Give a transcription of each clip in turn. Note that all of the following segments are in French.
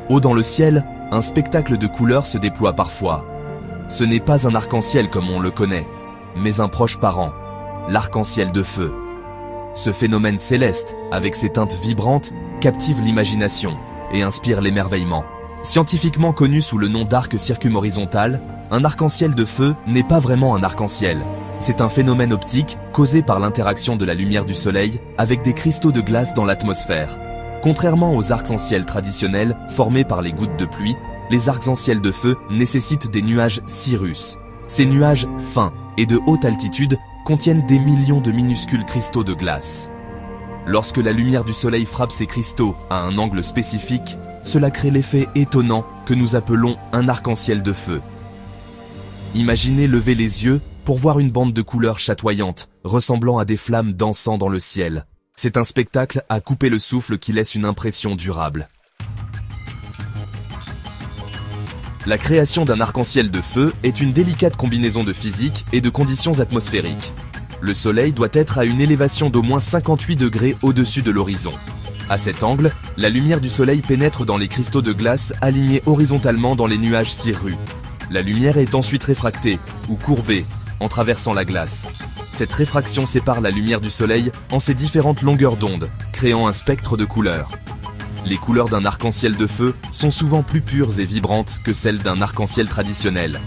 Haut dans le ciel, un spectacle de couleurs se déploie parfois. Ce n'est pas un arc-en-ciel comme on le connaît, mais un proche parent, l'arc-en-ciel de feu. Ce phénomène céleste, avec ses teintes vibrantes, captive l'imagination et inspire l'émerveillement. Scientifiquement connu sous le nom d'arc circumhorizontal, un arc-en-ciel de feu n'est pas vraiment un arc-en-ciel. C'est un phénomène optique causé par l'interaction de la lumière du soleil avec des cristaux de glace dans l'atmosphère. Contrairement aux arcs-en-ciel traditionnels formés par les gouttes de pluie, les arcs-en-ciel de feu nécessitent des nuages cirrus. Ces nuages fins et de haute altitude contiennent des millions de minuscules cristaux de glace. Lorsque la lumière du soleil frappe ces cristaux à un angle spécifique, cela crée l'effet étonnant que nous appelons un arc-en-ciel de feu. Imaginez lever les yeux pour voir une bande de couleurs chatoyantes, ressemblant à des flammes dansant dans le ciel. C'est un spectacle à couper le souffle qui laisse une impression durable. La création d'un arc-en-ciel de feu est une délicate combinaison de physique et de conditions atmosphériques. Le soleil doit être à une élévation d'au moins 58 degrés au-dessus de l'horizon. À cet angle, la lumière du soleil pénètre dans les cristaux de glace alignés horizontalement dans les nuages cirrus. La lumière est ensuite réfractée, ou courbée, en traversant la glace. Cette réfraction sépare la lumière du soleil en ses différentes longueurs d'onde, créant un spectre de couleurs. Les couleurs d'un arc-en-ciel de feu sont souvent plus pures et vibrantes que celles d'un arc-en-ciel traditionnel.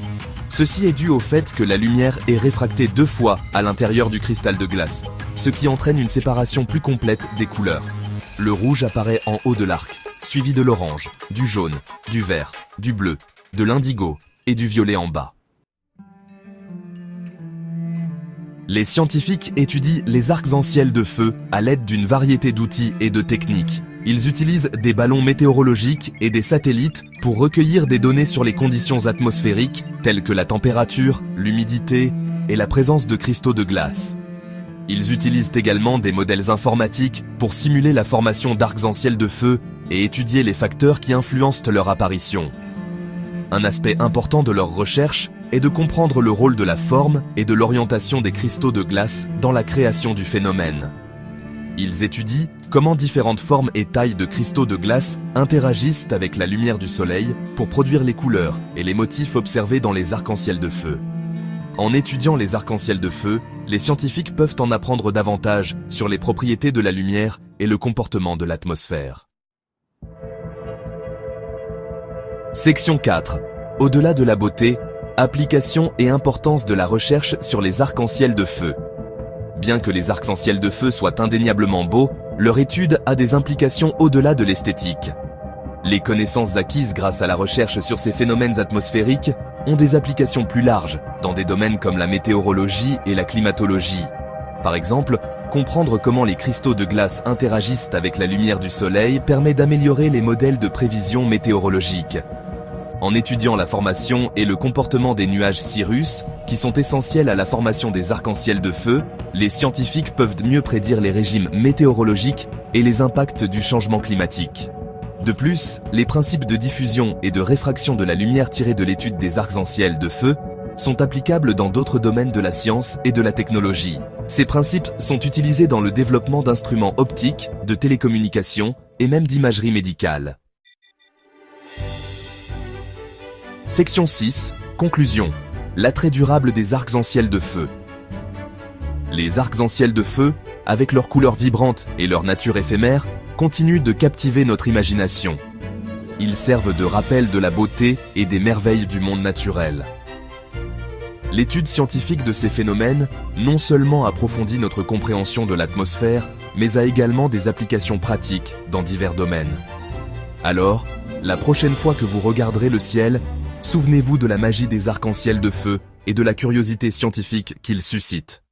Ceci est dû au fait que la lumière est réfractée 2 fois à l'intérieur du cristal de glace, ce qui entraîne une séparation plus complète des couleurs. Le rouge apparaît en haut de l'arc, suivi de l'orange, du jaune, du vert, du bleu, de l'indigo et du violet en bas. Les scientifiques étudient les arcs-en-ciel de feu à l'aide d'une variété d'outils et de techniques. Ils utilisent des ballons météorologiques et des satellites pour recueillir des données sur les conditions atmosphériques telles que la température, l'humidité et la présence de cristaux de glace. Ils utilisent également des modèles informatiques pour simuler la formation d'arcs-en-ciel de feu et étudier les facteurs qui influencent leur apparition. Un aspect important de leur recherche est de comprendre le rôle de la forme et de l'orientation des cristaux de glace dans la création du phénomène. Ils étudient comment différentes formes et tailles de cristaux de glace interagissent avec la lumière du soleil pour produire les couleurs et les motifs observés dans les arcs-en-ciel de feu. En étudiant les arcs-en-ciel de feu, les scientifiques peuvent en apprendre davantage sur les propriétés de la lumière et le comportement de l'atmosphère. Section 4. Au-delà de la beauté, application et importance de la recherche sur les arcs-en-ciel de feu. Bien que les arcs-en-ciel de feu soient indéniablement beaux, leur étude a des implications au-delà de l'esthétique. Les connaissances acquises grâce à la recherche sur ces phénomènes atmosphériques ont des applications plus larges dans des domaines comme la météorologie et la climatologie. Par exemple, comprendre comment les cristaux de glace interagissent avec la lumière du soleil permet d'améliorer les modèles de prévision météorologique. En étudiant la formation et le comportement des nuages cirrus, qui sont essentiels à la formation des arcs-en-ciel de feu, les scientifiques peuvent mieux prédire les régimes météorologiques et les impacts du changement climatique. De plus, les principes de diffusion et de réfraction de la lumière tirés de l'étude des arcs-en-ciel de feu sont applicables dans d'autres domaines de la science et de la technologie. Ces principes sont utilisés dans le développement d'instruments optiques, de télécommunications et même d'imagerie médicale. Section 6. Conclusion. L'attrait durable des arcs-en-ciel de feu. Les arcs-en-ciel de feu, avec leurs couleurs vibrantes et leur nature éphémère, continuent de captiver notre imagination. Ils servent de rappel de la beauté et des merveilles du monde naturel. L'étude scientifique de ces phénomènes non seulement approfondit notre compréhension de l'atmosphère, mais a également des applications pratiques dans divers domaines. Alors, la prochaine fois que vous regarderez le ciel, souvenez-vous de la magie des arcs-en-ciel de feu et de la curiosité scientifique qu'ils suscitent.